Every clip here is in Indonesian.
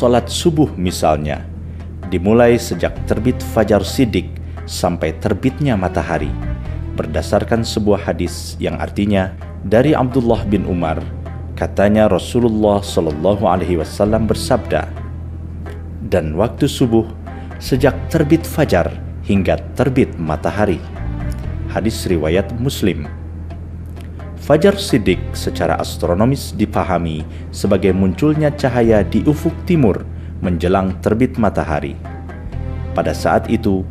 Salat subuh misalnya, dimulai sejak terbit fajar siddiq sampai terbitnya matahari, berdasarkan sebuah hadis yang artinya dari Abdullah bin Umar, katanya Rasulullah Shallallahu Alaihi Wasallam bersabda, dan waktu subuh sejak terbit fajar hingga terbit matahari. Hadis riwayat Muslim. Fajar siddiq secara astronomis dipahami sebagai munculnya cahaya di ufuk timur menjelang terbit matahari. Pada saat itu,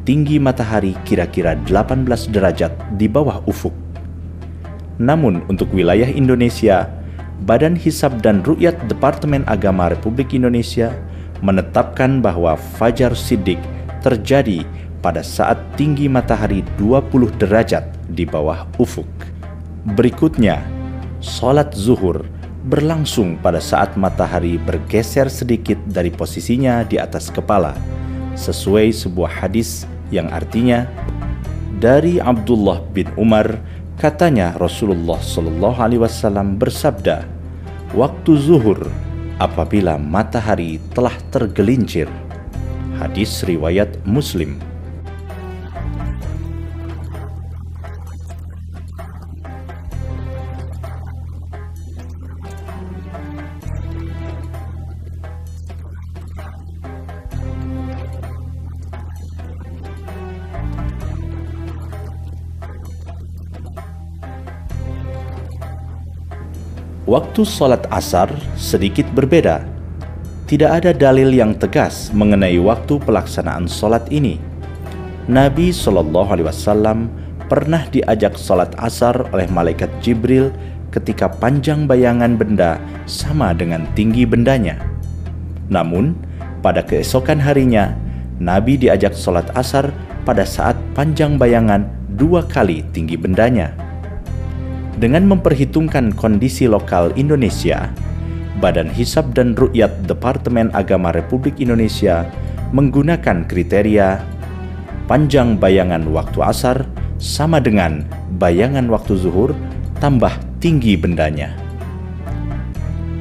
tinggi matahari kira-kira 18 derajat di bawah ufuk. Namun untuk wilayah Indonesia, Badan Hisab dan Ru'yat Departemen Agama Republik Indonesia menetapkan bahwa fajar siddiq terjadi pada saat tinggi matahari 20 derajat di bawah ufuk. Berikutnya, sholat zuhur berlangsung pada saat matahari bergeser sedikit dari posisinya di atas kepala, sesuai sebuah hadis yang artinya dari Abdullah bin Umar, katanya Rasulullah Shallallahu Alaihi Wasallam bersabda, waktu zuhur apabila matahari telah tergelincir. Hadis riwayat Muslim. Waktu sholat asar sedikit berbeda. Tidak ada dalil yang tegas mengenai waktu pelaksanaan sholat ini. Nabi Shallallahu Alaihi Wasallam pernah diajak sholat asar oleh malaikat Jibril ketika panjang bayangan benda sama dengan tinggi bendanya. Namun, pada keesokan harinya, Nabi diajak sholat asar pada saat panjang bayangan 2 kali tinggi bendanya. Dengan memperhitungkan kondisi lokal Indonesia, Badan Hisab dan Ru'yat Departemen Agama Republik Indonesia menggunakan kriteria panjang bayangan waktu asar sama dengan bayangan waktu zuhur tambah tinggi bendanya.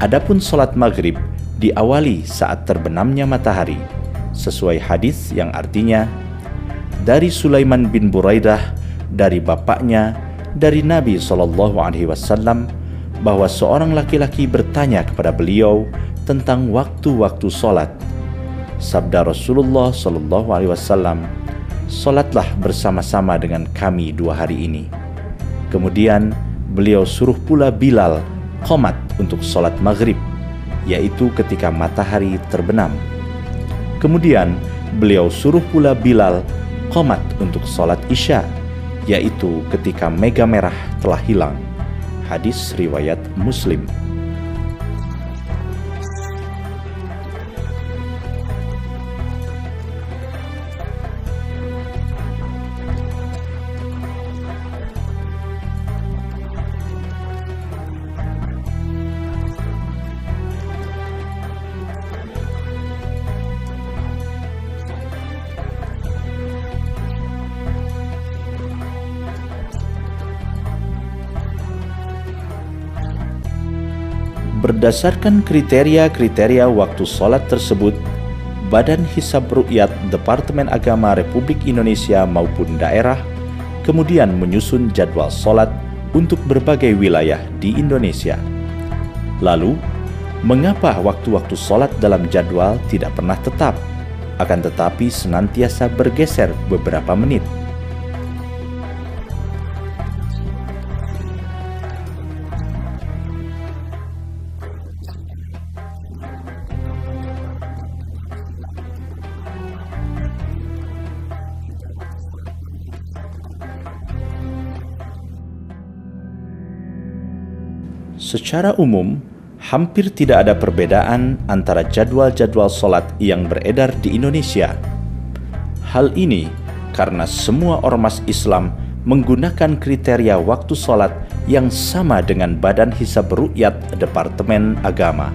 Adapun sholat maghrib diawali saat terbenamnya matahari, sesuai hadis yang artinya dari Sulaiman bin Buraidah dari bapaknya dari Nabi Shallallahu Alaihi Wasallam bahwa seorang laki-laki bertanya kepada beliau tentang waktu-waktu sholat. Sabda Rasulullah Shallallahu Alaihi Wasallam, "Sholatlah bersama-sama dengan kami 2 hari ini." Kemudian beliau suruh pula Bilal qomat untuk sholat maghrib, yaitu ketika matahari terbenam. Kemudian beliau suruh pula Bilal qomat untuk sholat isya, yaitu ketika mega merah telah hilang. Hadis riwayat Muslim. Berdasarkan kriteria-kriteria waktu sholat tersebut, Badan Hisab Ru'yat Departemen Agama Republik Indonesia maupun daerah kemudian menyusun jadwal sholat untuk berbagai wilayah di Indonesia. Lalu, mengapa waktu-waktu sholat dalam jadwal tidak pernah tetap, akan tetapi senantiasa bergeser beberapa menit? Secara umum, hampir tidak ada perbedaan antara jadwal-jadwal sholat yang beredar di Indonesia. Hal ini karena semua ormas Islam menggunakan kriteria waktu sholat yang sama dengan Badan Hisab Ru'yat Departemen Agama.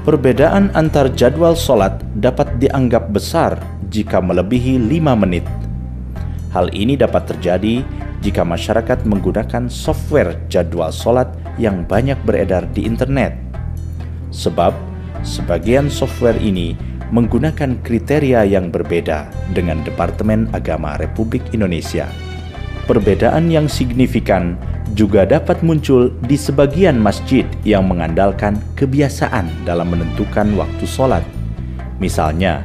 Perbedaan antar jadwal sholat dapat dianggap besar jika melebihi 5 menit. Hal ini dapat terjadi jika masyarakat menggunakan software jadwal sholat yang banyak beredar di internet. Sebab, sebagian software ini menggunakan kriteria yang berbeda dengan Departemen Agama Republik Indonesia. Perbedaan yang signifikan juga dapat muncul di sebagian masjid yang mengandalkan kebiasaan dalam menentukan waktu sholat. Misalnya,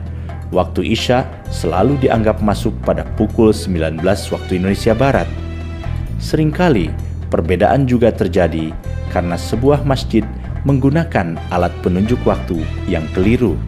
waktu Isya selalu dianggap masuk pada pukul 19 waktu Indonesia Barat. Seringkali, perbedaan juga terjadi karena sebuah masjid menggunakan alat penunjuk waktu yang keliru.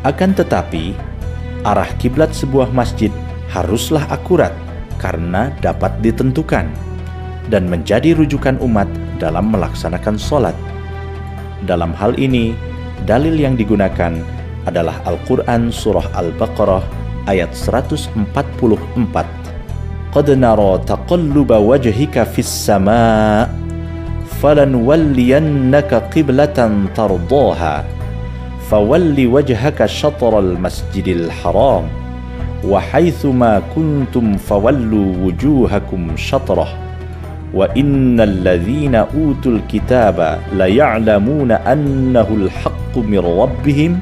Akan tetapi, arah kiblat sebuah masjid haruslah akurat karena dapat ditentukan dan menjadi rujukan umat dalam melaksanakan sholat. Dalam hal ini, dalil yang digunakan adalah Al-Quran Surah Al-Baqarah ayat 144. Qad nara taqalluba wajhika fis sama' falanwalliyannaka qiblatan tardaha fawalli wajhaka syatral masjidil haram wa haitsuma kuntum fawallu wujuhakum syatrah wa innal ladzina utul kitaba la ya'lamuna annahu al-haqqu mir rabbihim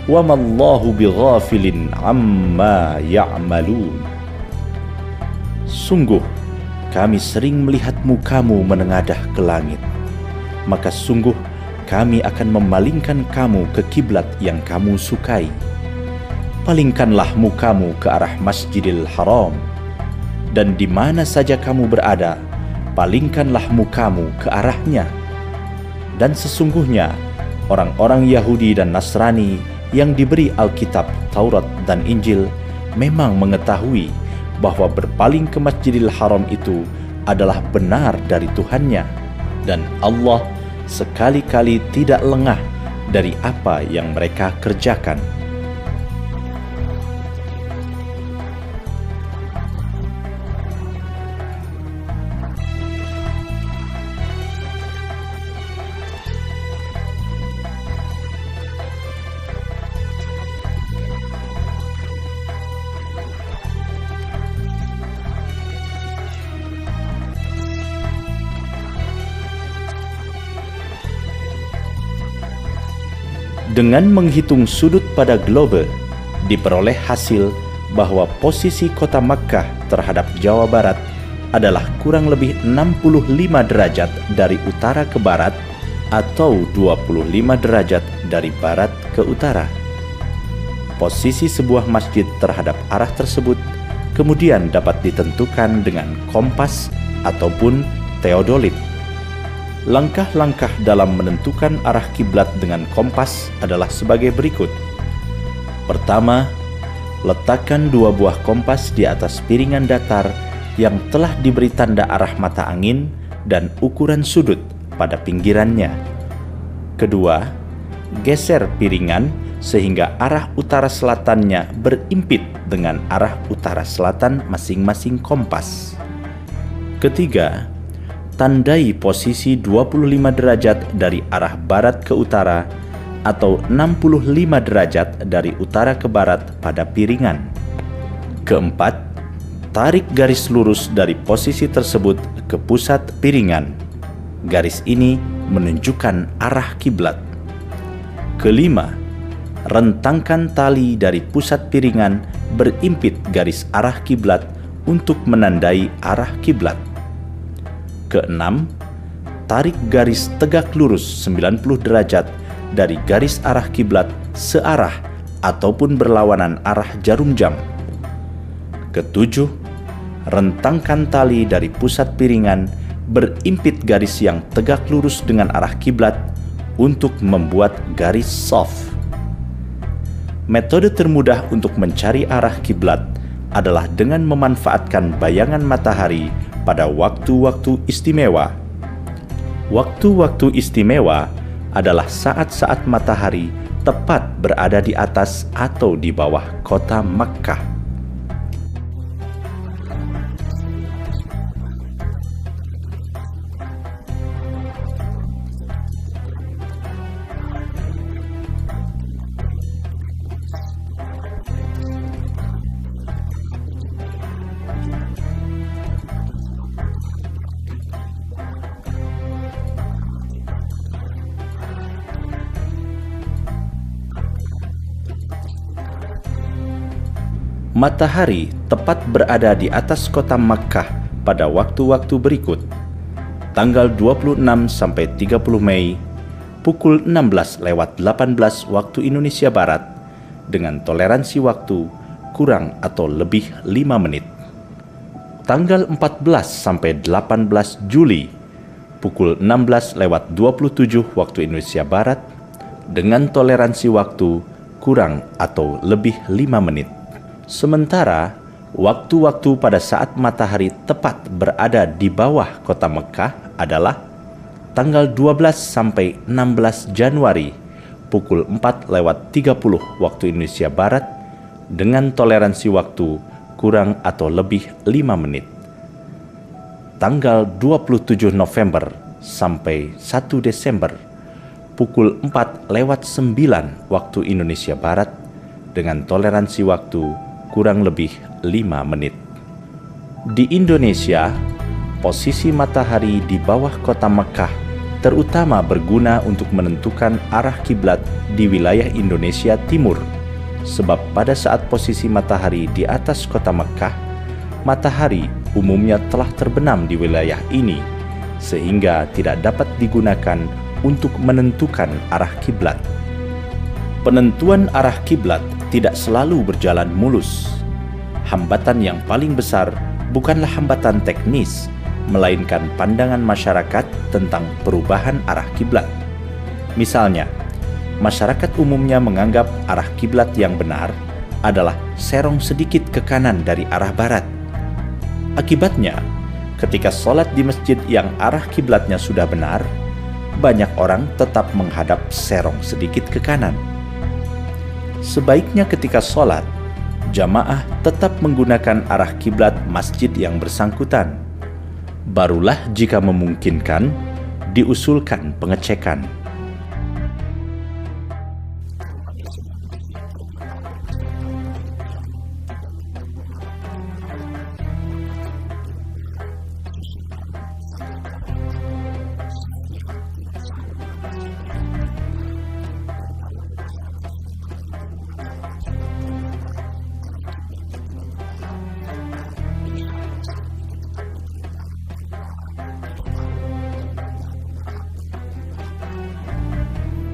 wa mallahu bighafilin amma ya'malun. Sungguh kami sering melihat mukamu menengadah ke langit, maka sungguh kami akan memalingkan kamu ke kiblat yang kamu sukai. Palingkanlah mukamu ke arah Masjidil Haram, dan di mana saja kamu berada, palingkanlah mukamu ke arahnya. Dan sesungguhnya, orang-orang Yahudi dan Nasrani yang diberi Alkitab, Taurat, dan Injil memang mengetahui bahwa berpaling ke Masjidil Haram itu adalah benar dari Tuhannya, dan Allah sekali-kali tidak lengah dari apa yang mereka kerjakan. Dengan menghitung sudut pada globe, diperoleh hasil bahwa posisi kota Makkah terhadap Jawa Barat adalah kurang lebih 65 derajat dari utara ke barat atau 25 derajat dari barat ke utara. Posisi sebuah masjid terhadap arah tersebut kemudian dapat ditentukan dengan kompas ataupun teodolit. Langkah-langkah dalam menentukan arah kiblat dengan kompas adalah sebagai berikut. Pertama, letakkan 2 buah kompas di atas piringan datar yang telah diberi tanda arah mata angin dan ukuran sudut pada pinggirannya. Kedua, geser piringan sehingga arah utara selatannya berimpit dengan arah utara selatan masing-masing kompas. Ketiga, tandai posisi 25 derajat dari arah barat ke utara atau 65 derajat dari utara ke barat pada piringan. Keempat, tarik garis lurus dari posisi tersebut ke pusat piringan. Garis ini menunjukkan arah kiblat. Kelima, rentangkan tali dari pusat piringan berimpit garis arah kiblat untuk menandai arah kiblat. Keenam, tarik garis tegak lurus 90 derajat dari garis arah kiblat searah ataupun berlawanan arah jarum jam. Ketujuh, rentangkan tali dari pusat piringan berimpit garis yang tegak lurus dengan arah kiblat untuk membuat garis soft. Metode termudah untuk mencari arah kiblat adalah dengan memanfaatkan bayangan matahari pada waktu-waktu istimewa. Waktu-waktu istimewa adalah saat-saat matahari tepat berada di atas atau di bawah kota Makkah. Matahari tepat berada di atas kota Makkah pada waktu-waktu berikut: tanggal 26 sampai 30 Mei, pukul 16:18 waktu Indonesia Barat, dengan toleransi waktu kurang atau lebih 5 menit. Tanggal 14 sampai 18 Juli, pukul 16:27 waktu Indonesia Barat, dengan toleransi waktu kurang atau lebih 5 menit. Sementara, waktu-waktu pada saat matahari tepat berada di bawah kota Mekah adalah tanggal 12 sampai 16 Januari, pukul 4:30 waktu Indonesia Barat, dengan toleransi waktu kurang atau lebih 5 menit. Tanggal 27 November sampai 1 Desember, pukul 4:09 waktu Indonesia Barat, dengan toleransi waktu kurang lebih 5 menit. Di Indonesia, posisi matahari di bawah kota Mekah terutama berguna untuk menentukan arah kiblat di wilayah Indonesia Timur, sebab pada saat posisi matahari di atas kota Mekah, matahari umumnya telah terbenam di wilayah ini, sehingga tidak dapat digunakan untuk menentukan arah kiblat. Penentuan arah kiblat tidak selalu berjalan mulus. Hambatan yang paling besar bukanlah hambatan teknis, melainkan pandangan masyarakat tentang perubahan arah kiblat. Misalnya, masyarakat umumnya menganggap arah kiblat yang benar adalah serong sedikit ke kanan dari arah barat. Akibatnya, ketika sholat di masjid yang arah kiblatnya sudah benar, banyak orang tetap menghadap serong sedikit ke kanan. Sebaiknya ketika sholat, jamaah tetap menggunakan arah kiblat masjid yang bersangkutan. Barulah jika memungkinkan, diusulkan pengecekan.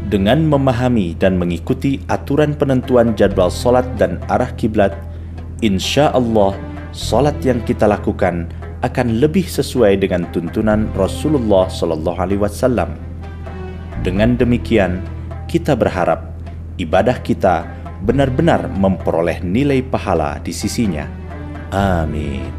Dengan memahami dan mengikuti aturan penentuan jadwal sholat dan arah kiblat, insya Allah sholat yang kita lakukan akan lebih sesuai dengan tuntunan Rasulullah SAW. Dengan demikian, kita berharap ibadah kita benar-benar memperoleh nilai pahala di sisinya. Amin.